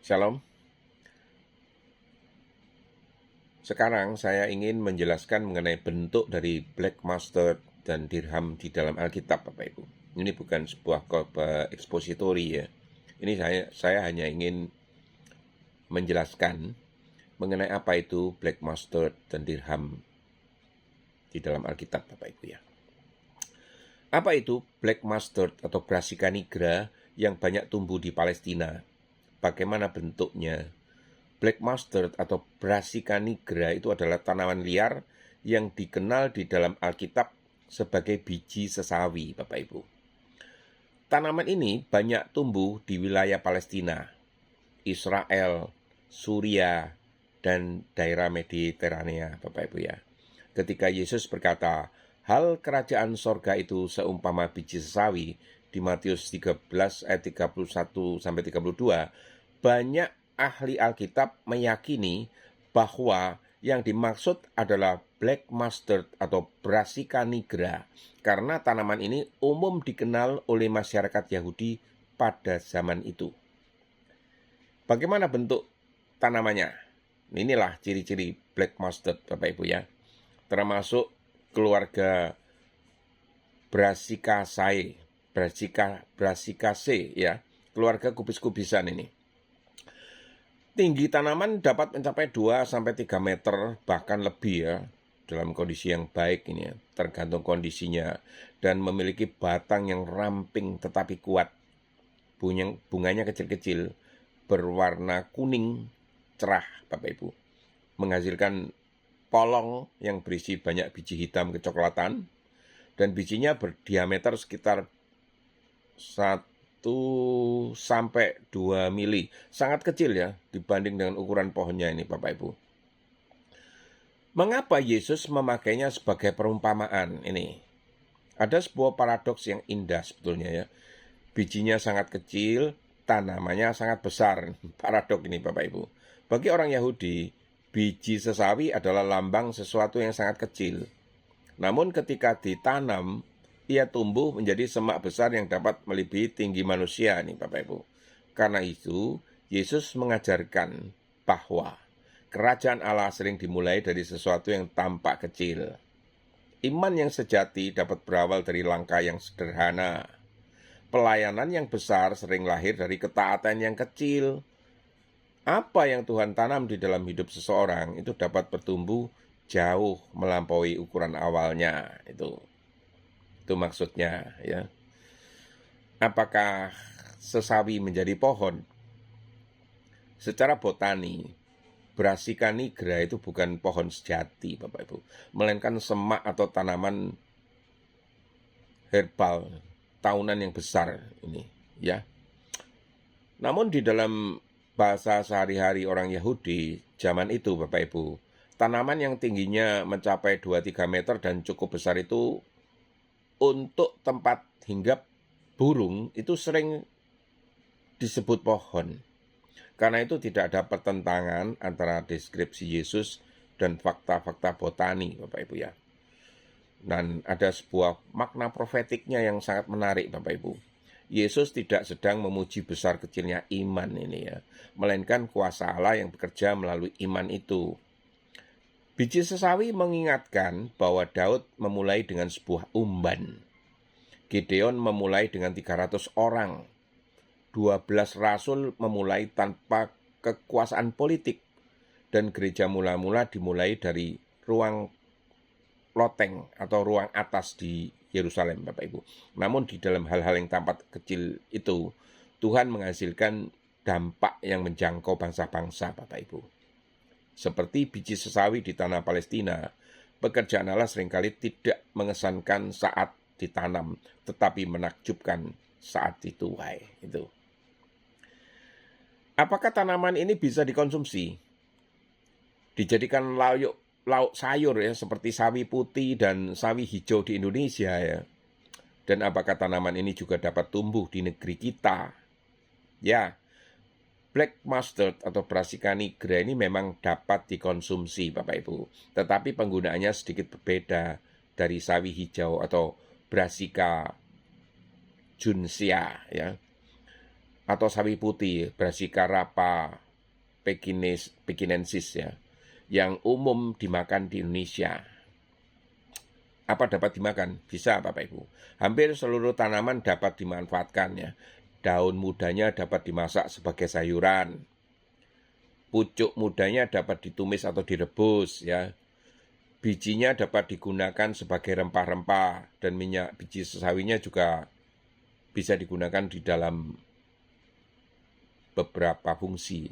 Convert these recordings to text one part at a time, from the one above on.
Shalom. Sekarang saya ingin menjelaskan mengenai bentuk dari black mustard dan dirham di dalam Alkitab, Bapak Ibu. Ini bukan sebuah ekspositori ya. Ini saya hanya ingin menjelaskan mengenai apa itu black mustard dan dirham di dalam Alkitab, Bapak Ibu ya. Apa itu black mustard atau brassica nigra yang banyak tumbuh di Palestina? Bagaimana bentuknya? Black mustard atau brassica nigra itu adalah tanaman liar yang dikenal di dalam Alkitab sebagai biji sesawi, Bapak Ibu. Tanaman ini banyak tumbuh di wilayah Palestina, Israel, Suria, dan daerah Mediterania, Bapak Ibu ya. Ketika Yesus berkata, hal kerajaan sorga itu seumpama biji sesawi, di Matius 13 ayat 31-32, banyak ahli Alkitab meyakini bahwa yang dimaksud adalah black mustard atau brassica nigra karena tanaman ini umum dikenal oleh masyarakat Yahudi pada zaman itu. Bagaimana bentuk tanamannya? Inilah ciri-ciri black mustard, Bapak Ibu ya. Termasuk keluarga Brassicaceae, Brassicaceae ya, keluarga kubis-kubisan ini. Tinggi tanaman dapat mencapai 2-3 meter, bahkan lebih ya, dalam kondisi yang baik ini ya, tergantung kondisinya, dan memiliki batang yang ramping tetapi kuat. Bunganya kecil-kecil, berwarna kuning cerah, Bapak Ibu. Menghasilkan polong yang berisi banyak biji hitam kecoklatan, dan bijinya berdiameter sekitar 1-2 mili. Sangat kecil ya dibanding dengan ukuran pohonnya ini, Bapak Ibu. Mengapa Yesus memakainya sebagai perumpamaan ini? Ada sebuah paradoks yang indah sebetulnya ya. Bijinya sangat kecil, tanamannya sangat besar. Paradoks ini, Bapak Ibu. Bagi orang Yahudi, biji sesawi adalah lambang sesuatu yang sangat kecil. Namun ketika ditanam, ia tumbuh menjadi semak besar yang dapat melebihi tinggi manusia nih Bapak Ibu. Karena itu, Yesus mengajarkan bahwa kerajaan Allah sering dimulai dari sesuatu yang tampak kecil. Iman yang sejati dapat berawal dari langkah yang sederhana. Pelayanan yang besar sering lahir dari ketaatan yang kecil. Apa yang Tuhan tanam di dalam hidup seseorang itu dapat bertumbuh jauh melampaui ukuran awalnya. Itu maksudnya ya. Apakah sesawi menjadi pohon? Secara botani, brassica nigra itu bukan pohon sejati, Bapak Ibu, melainkan semak atau tanaman herbal tahunan yang besar ini, ya. Namun di dalam bahasa sehari-hari orang Yahudi zaman itu, Bapak Ibu, tanaman yang tingginya mencapai 2-3 meter dan cukup besar itu untuk tempat hinggap burung itu sering disebut pohon. Karena itu tidak ada pertentangan antara deskripsi Yesus dan fakta-fakta botani, Bapak Ibu ya. Dan ada sebuah makna profetiknya yang sangat menarik, Bapak Ibu. Yesus tidak sedang memuji besar kecilnya iman ini ya, melainkan kuasa Allah yang bekerja melalui iman itu. Biji sesawi mengingatkan bahwa Daud memulai dengan sebuah umban. Gideon memulai dengan 300 orang. 12 rasul memulai tanpa kekuasaan politik. Dan gereja mula-mula dimulai dari ruang loteng atau ruang atas di Yerusalem, Bapak Ibu. Namun di dalam hal-hal yang tampak kecil itu, Tuhan menghasilkan dampak yang menjangkau bangsa-bangsa, Bapak Ibu. Seperti biji sesawi di tanah Palestina, pekerjaan Allah seringkali tidak mengesankan saat ditanam, tetapi menakjubkan saat dituai. Itu. Apakah tanaman ini bisa dikonsumsi? Dijadikan lauk sayur ya, seperti sawi putih dan sawi hijau di Indonesia ya. Dan apakah tanaman ini juga dapat tumbuh di negeri kita? Ya, black mustard atau brassica nigra ini memang dapat dikonsumsi, Bapak Ibu. Tetapi penggunaannya sedikit berbeda dari sawi hijau atau Brassica juncea ya. atau sawi putih, Brassica rapa pekinensis ya, yang umum dimakan di Indonesia. Apa dapat dimakan? Bisa Bapak Ibu. Hampir seluruh tanaman dapat dimanfaatkan ya. Daun mudanya dapat dimasak sebagai sayuran. Pucuk mudanya dapat ditumis atau direbus ya. Bijinya dapat digunakan sebagai rempah-rempah dan minyak biji sesawinya juga bisa digunakan di dalam beberapa fungsi.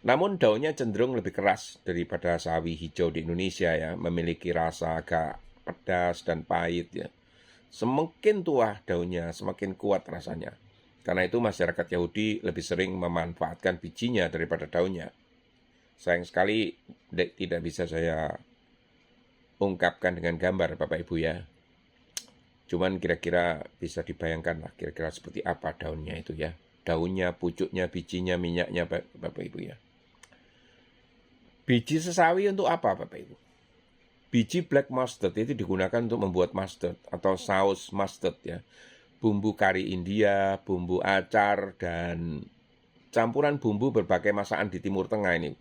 Namun daunnya cenderung lebih keras daripada sawi hijau di Indonesia ya, memiliki rasa agak pedas dan pahit ya. Semakin tua daunnya, semakin kuat rasanya. Karena itu masyarakat Yahudi lebih sering memanfaatkan bijinya daripada daunnya. Sayang sekali tidak bisa saya ungkapkan dengan gambar Bapak Ibu ya. Cuman kira-kira bisa dibayangkan lah kira-kira seperti apa daunnya itu ya. Daunnya, pucuknya, bijinya, minyaknya Bapak Ibu ya. Biji sesawi untuk apa Bapak Ibu? Biji black mustard itu digunakan untuk membuat mustard atau saus mustard ya. Bumbu kari India, bumbu acar, dan campuran bumbu berbagai masakan di Timur Tengah ini.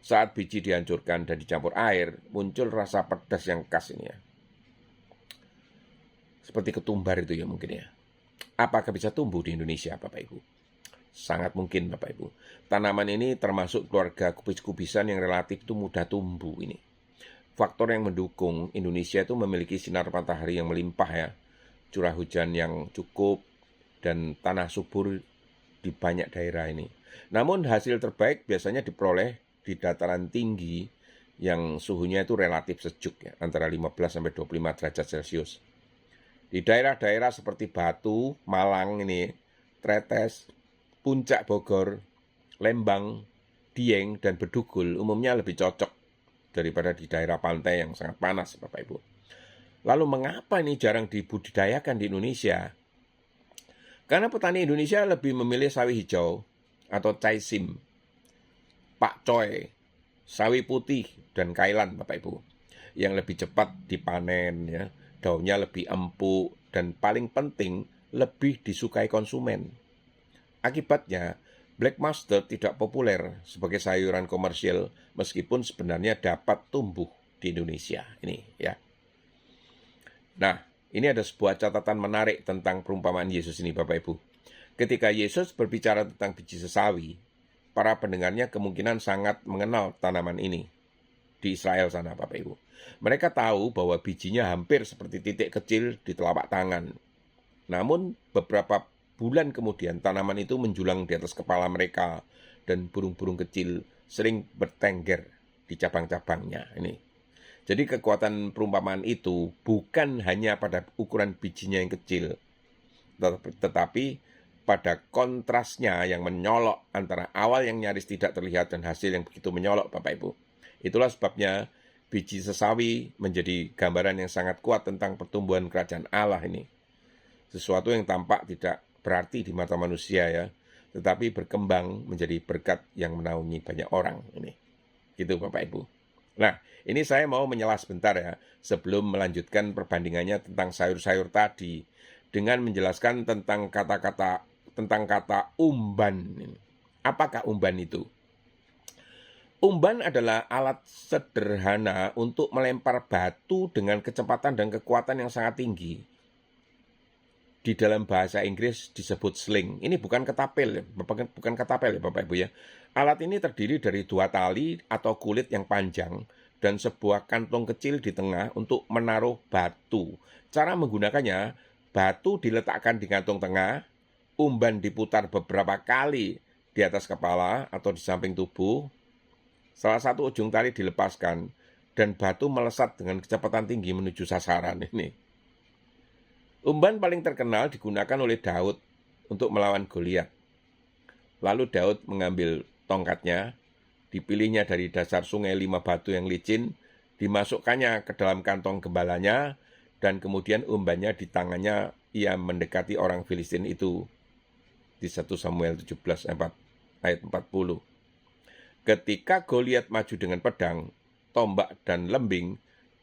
Saat biji dihancurkan dan dicampur air, muncul rasa pedas yang khas ini ya. Seperti ketumbar itu ya mungkin ya. Apakah bisa tumbuh di Indonesia Bapak Ibu? Sangat mungkin Bapak Ibu. Tanaman ini termasuk keluarga kubis-kubisan yang relatif itu mudah tumbuh ini. Faktor yang mendukung Indonesia itu memiliki sinar matahari yang melimpah ya. Curah hujan yang cukup dan tanah subur di banyak daerah ini. Namun hasil terbaik biasanya diperoleh di dataran tinggi yang suhunya itu relatif sejuk ya, antara 15 sampai 25 derajat Celcius. Di daerah-daerah seperti Batu, Malang ini, Tretes, Puncak Bogor, Lembang, Dieng, dan Bedugul umumnya lebih cocok daripada di daerah pantai yang sangat panas, Bapak Ibu. Lalu mengapa ini jarang dibudidayakan di Indonesia? Karena petani Indonesia lebih memilih sawi hijau atau caisim, pakcoy, sawi putih, dan kailan, Bapak Ibu, yang lebih cepat dipanen ya. Daunnya lebih empuk dan paling penting lebih disukai konsumen. Akibatnya, black mustard tidak populer sebagai sayuran komersial meskipun sebenarnya dapat tumbuh di Indonesia. Ini ya. Nah, ini ada sebuah catatan menarik tentang perumpamaan Yesus ini Bapak Ibu. Ketika Yesus berbicara tentang biji sesawi, para pendengarnya kemungkinan sangat mengenal tanaman ini di Israel sana Bapak Ibu. Mereka tahu bahwa bijinya hampir seperti titik kecil di telapak tangan. Namun beberapa bulan kemudian tanaman itu menjulang di atas kepala mereka dan burung-burung kecil sering bertengger di cabang-cabangnya. Ini. Jadi kekuatan perumpamaan itu bukan hanya pada ukuran bijinya yang kecil, tetapi pada kontrasnya yang menyolok antara awal yang nyaris tidak terlihat dan hasil yang begitu menyolok Bapak Ibu. Itulah sebabnya biji sesawi menjadi gambaran yang sangat kuat tentang pertumbuhan kerajaan Allah ini. Sesuatu yang tampak tidak berarti di mata manusia ya, tetapi berkembang menjadi berkat yang menaungi banyak orang ini. Gitu Bapak Ibu. Nah, ini saya mau menyela sebentar ya, sebelum melanjutkan perbandingannya tentang sayur-sayur tadi, dengan menjelaskan tentang kata umban. Apakah umban itu? Umban adalah alat sederhana untuk melempar batu dengan kecepatan dan kekuatan yang sangat tinggi. Di dalam bahasa Inggris disebut sling. Ini bukan ketapel, bukan ketapel ya Bapak Ibu ya. Alat ini terdiri dari 2 tali atau kulit yang panjang dan sebuah kantong kecil di tengah untuk menaruh batu. Cara menggunakannya, batu diletakkan di kantong tengah, umban diputar beberapa kali di atas kepala atau di samping tubuh. Salah satu ujung tali dilepaskan dan batu melesat dengan kecepatan tinggi menuju sasaran ini. Umban paling terkenal digunakan oleh Daud untuk melawan Goliat. Lalu Daud mengambil tongkatnya, dipilihnya dari dasar sungai 5 batu yang licin, dimasukkannya ke dalam kantong gembalanya, dan kemudian umbannya di tangannya ia mendekati orang Filistin itu. Di 1 Samuel 17 ayat 40. Ketika Goliat maju dengan pedang, tombak dan lembing,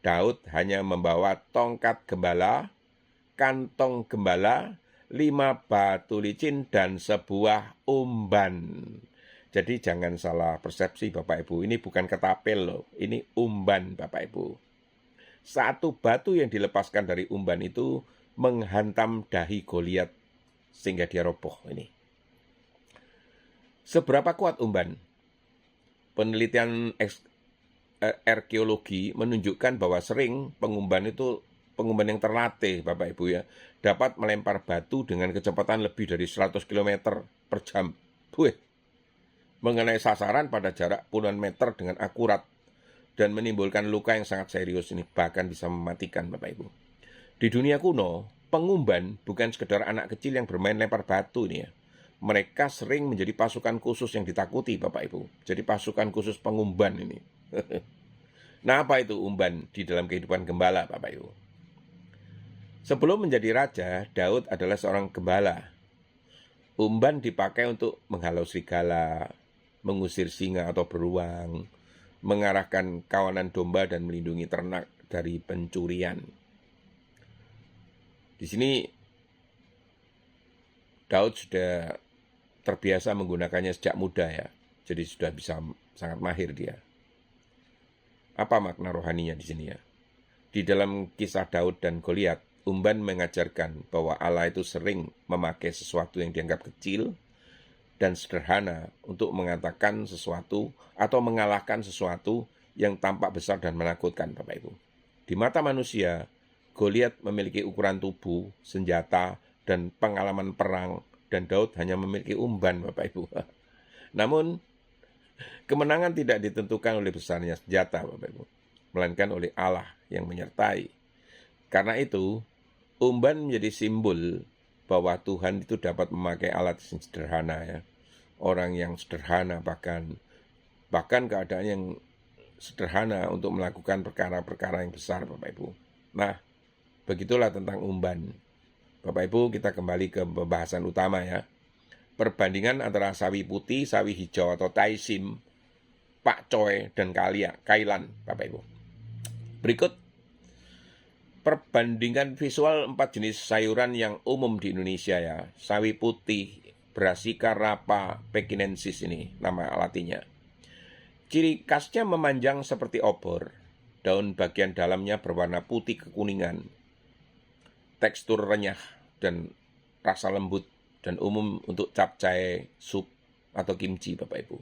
Daud hanya membawa tongkat gembala, kantong gembala, 5 5 batu licin, dan sebuah umban. Jadi jangan salah persepsi Bapak Ibu, ini bukan ketapel loh, ini umban Bapak Ibu. Satu batu yang dilepaskan dari umban itu menghantam dahi Goliat sehingga dia roboh ini. Seberapa kuat umban? Penelitian arkeologi menunjukkan bahwa sering pengumban yang terlatih Bapak Ibu ya, dapat melempar batu dengan kecepatan lebih dari 100 km per jam. Mengenai sasaran pada jarak puluhan meter dengan akurat dan menimbulkan luka yang sangat serius ini, bahkan bisa mematikan Bapak Ibu. Di dunia kuno, pengumban bukan sekedar anak kecil yang bermain lempar batu ini ya. Mereka sering menjadi pasukan khusus yang ditakuti Bapak Ibu. Jadi pasukan khusus pengumban ini. Nah, apa itu umban di dalam kehidupan gembala Bapak Ibu? Sebelum menjadi raja, Daud adalah seorang gembala. Umban dipakai untuk menghalau serigala, mengusir singa atau beruang, mengarahkan kawanan domba, dan melindungi ternak dari pencurian. Di sini Daud sudah terbiasa menggunakannya sejak muda ya. Jadi sudah bisa sangat mahir dia. Apa makna rohaninya di sini ya? Di dalam kisah Daud dan Goliat, umban mengajarkan bahwa Allah itu sering memakai sesuatu yang dianggap kecil dan sederhana untuk mengatakan sesuatu atau mengalahkan sesuatu yang tampak besar dan menakutkan Bapak Ibu. Di mata manusia, Goliat memiliki ukuran tubuh, senjata, dan pengalaman perang, dan Daud hanya memiliki umban Bapak Ibu. Namun, kemenangan tidak ditentukan oleh besarnya senjata Bapak Ibu, melainkan oleh Allah yang menyertai. Karena itu, umban menjadi simbol bahwa Tuhan itu dapat memakai alat yang sederhana ya. Orang yang sederhana bahkan keadaan yang sederhana untuk melakukan perkara-perkara yang besar Bapak Ibu. Nah, begitulah tentang umban. Bapak Ibu, kita kembali ke pembahasan utama ya. Perbandingan antara sawi putih, sawi hijau atau taisim, pakcoy, dan kailan Bapak Ibu. Berikut perbandingan visual 4 jenis sayuran yang umum di Indonesia ya. Sawi putih, Brassica rapa pekinensis ini nama latinnya. Ciri khasnya memanjang seperti obor. Daun bagian dalamnya berwarna putih kekuningan. Tekstur renyah dan rasa lembut dan umum untuk capcay, sup, atau kimchi Bapak Ibu.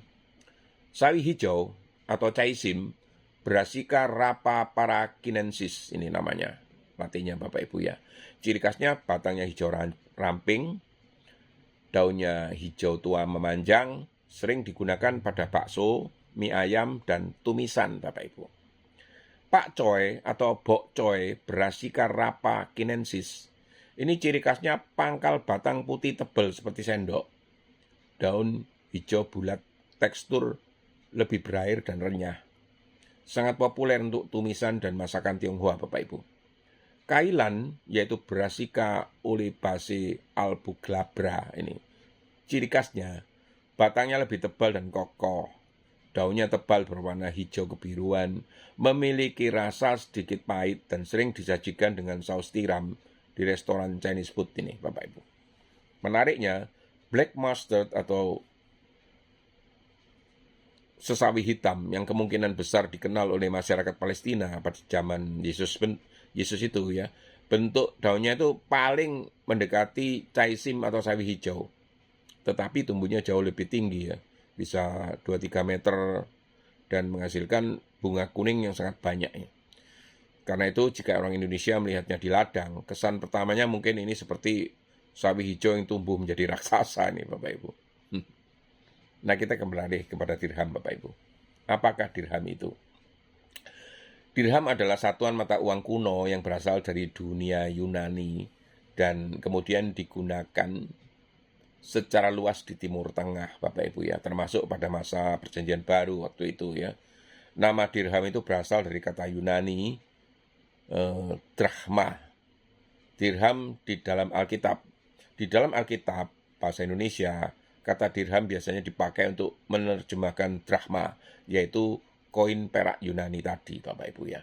Sawi hijau atau caisim, Brassica rapa parakinensis ini namanya. Latinnya Bapak Ibu ya. Ciri khasnya batangnya hijau ramping, daunnya hijau tua memanjang, sering digunakan pada bakso, mie ayam, dan tumisan Bapak Ibu. Pakcoy atau bokcoy Brassica rapa kinensis, ini ciri khasnya pangkal batang putih tebal seperti sendok. Daun hijau bulat, tekstur lebih berair dan renyah. Sangat populer untuk tumisan dan masakan Tionghoa Bapak Ibu. Kailan yaitu Brassica olivacea albuglabra ini. Ciri khasnya batangnya lebih tebal dan kokoh. Daunnya tebal berwarna hijau kebiruan, memiliki rasa sedikit pahit dan sering disajikan dengan saus tiram di restoran Chinese food ini Bapak Ibu. Menariknya, black mustard atau sesawi hitam yang kemungkinan besar dikenal oleh masyarakat Palestina pada zaman Yesus itu ya. Bentuk daunnya itu paling mendekati caisim atau sawi hijau. Tetapi tumbuhnya jauh lebih tinggi ya. Bisa 2-3 meter dan menghasilkan bunga kuning yang sangat banyak ya. Karena itu jika orang Indonesia melihatnya di ladang, kesan pertamanya mungkin ini seperti sawi hijau yang tumbuh menjadi raksasa nih Bapak Ibu. Nah, kita kembali kepada dirham Bapak Ibu. Apakah dirham itu? Dirham adalah satuan mata uang kuno yang berasal dari dunia Yunani dan kemudian digunakan secara luas di Timur Tengah Bapak Ibu ya, termasuk pada masa Perjanjian Baru waktu itu ya. Nama dirham itu berasal dari kata Yunani drachma. Dirham di dalam Alkitab. Di dalam Alkitab bahasa Indonesia, kata dirham biasanya dipakai untuk menerjemahkan drachma, yaitu koin perak Yunani tadi Bapak Ibu ya.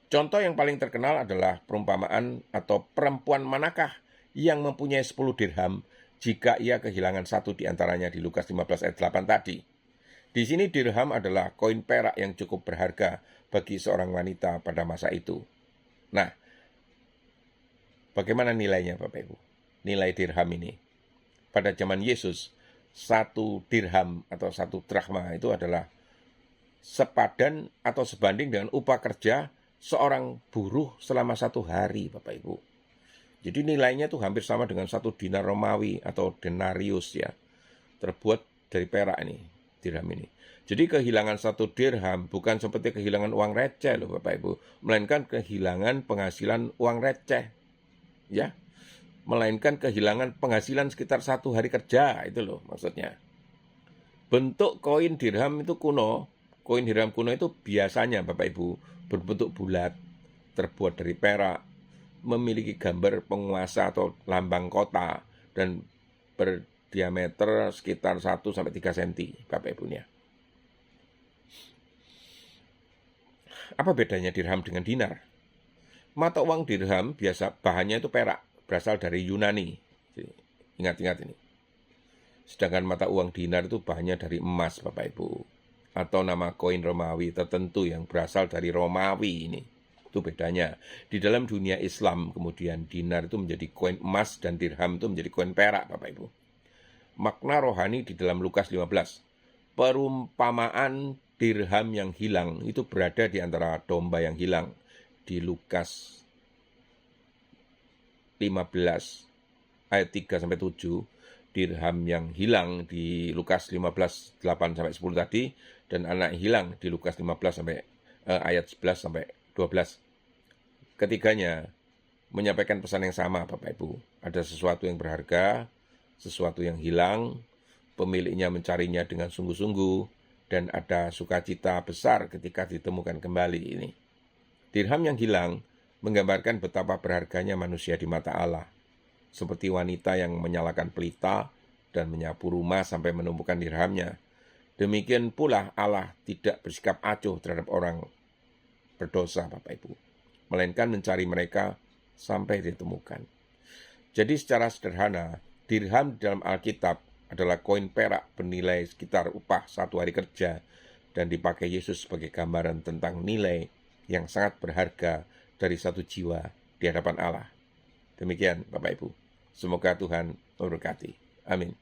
Contoh yang paling terkenal adalah perumpamaan atau perempuan manakah yang mempunyai 10 dirham jika ia kehilangan satu di antaranya di Lukas 15 ayat 8 tadi. Di sini dirham adalah koin perak yang cukup berharga bagi seorang wanita pada masa itu. Nah, bagaimana nilainya Bapak Ibu? Nilai dirham ini. Pada zaman Yesus, satu dirham atau satu drachma itu adalah sepadan atau sebanding dengan upah kerja seorang buruh selama 1 hari, Bapak Ibu. Jadi nilainya itu hampir sama dengan 1 dinar Romawi atau denarius ya. Terbuat dari perak ini, dirham ini. Jadi kehilangan 1 dirham bukan seperti kehilangan uang receh loh Bapak Ibu. Melainkan kehilangan penghasilan uang receh. Ya. Melainkan kehilangan penghasilan sekitar 1 hari kerja, itu loh maksudnya. Bentuk koin dirham itu kuno. Koin dirham kuno itu biasanya Bapak Ibu berbentuk bulat, terbuat dari perak, memiliki gambar penguasa atau lambang kota, dan berdiameter sekitar 1-3 cm Bapak Ibunya. Apa bedanya dirham dengan dinar? Mata uang dirham biasa bahannya itu perak, berasal dari Yunani. Ingat-ingat ini. Sedangkan mata uang dinar itu bahannya dari emas Bapak Ibu. Atau nama koin Romawi tertentu yang berasal dari Romawi ini. Itu bedanya. Di dalam dunia Islam kemudian dinar itu menjadi koin emas dan dirham itu menjadi koin perak Bapak Ibu. Makna rohani di dalam Lukas 15. Perumpamaan dirham yang hilang itu berada di antara domba yang hilang. Di Lukas 15 ayat 3-7. Dirham yang hilang di Lukas 15 8-10 tadi, dan anak hilang di Lukas 15 ayat 11-12. Ketiganya menyampaikan pesan yang sama Bapak Ibu. Ada sesuatu yang berharga, sesuatu yang hilang, pemiliknya mencarinya dengan sungguh-sungguh, dan ada sukacita besar ketika ditemukan kembali ini. Dirham yang hilang menggambarkan betapa berharganya manusia di mata Allah. Seperti wanita yang menyalakan pelita dan menyapu rumah sampai menemukan dirhamnya. Demikian pula Allah tidak bersikap acuh terhadap orang berdosa Bapak Ibu, melainkan mencari mereka sampai ditemukan. Jadi secara sederhana, dirham di dalam Alkitab adalah koin perak bernilai sekitar upah 1 hari kerja, dan dipakai Yesus sebagai gambaran tentang nilai yang sangat berharga dari 1 jiwa di hadapan Allah. Demikian Bapak Ibu. Semoga Tuhan memberkati. Amin.